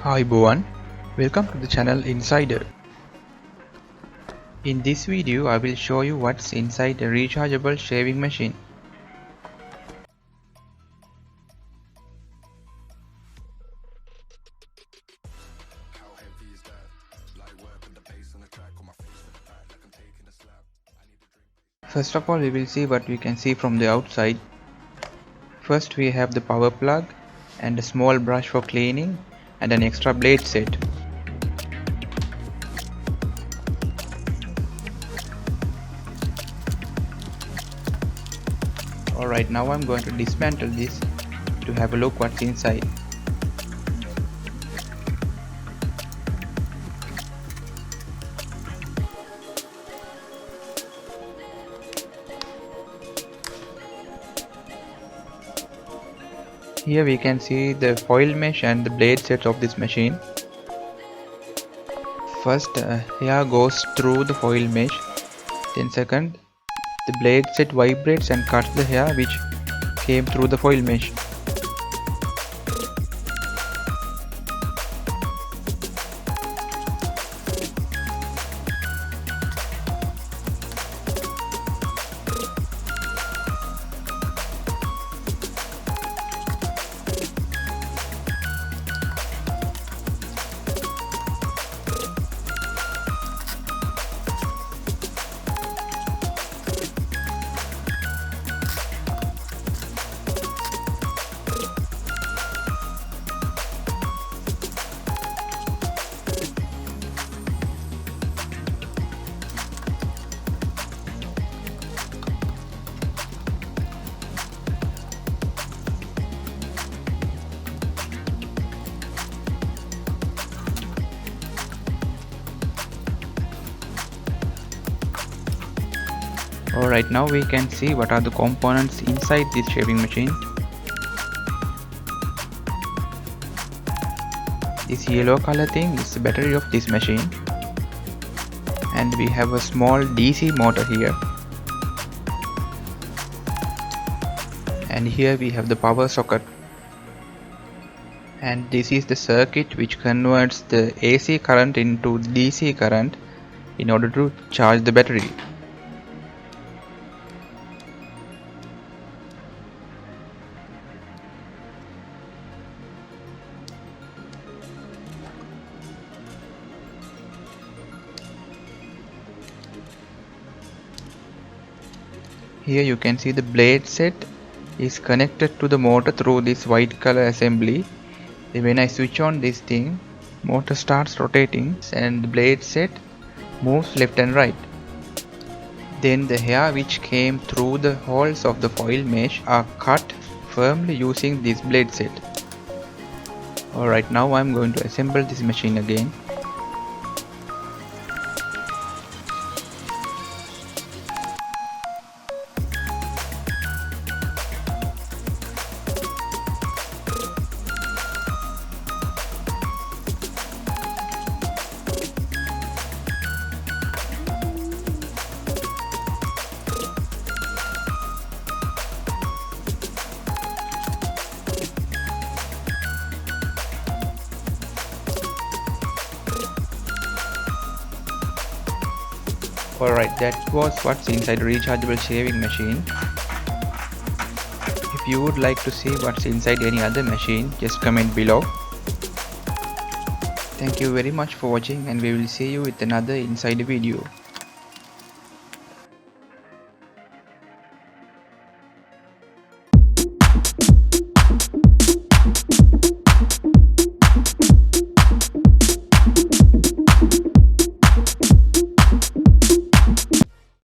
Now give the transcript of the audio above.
Hi everyone, welcome to the channel Insider. In this video I will show you what's inside a rechargeable shaving machine. First of all, we will see what we can see from the outside. First we have the power plug and a small brush for cleaning and an extra blade set. Alright, now I'm going to dismantle this to have a look what's inside. Here we can see the foil mesh and the blade sets of this machine. First, hair goes through the foil mesh. Then second, the blade set vibrates and cuts the hair which came through the foil mesh. Alright, now we can see what are the components inside this shaving machine. This yellow color thing is the battery of this machine, and we have a small DC motor here, and here we have the power socket, and this is the circuit which converts the AC current into DC current in order to charge the battery. Here you can see the blade set is connected to the motor through this white color assembly. When I switch on this thing, motor starts rotating and the blade set moves left and right. Then the hair which came through the holes of the foil mesh are cut firmly using this blade set. Alright, now I'm going to assemble this machine again. Alright, that was what's inside a rechargeable shaving machine. If you would like to see what's inside any other machine, just comment below. Thank you very much for watching, and we will see you with another inside video.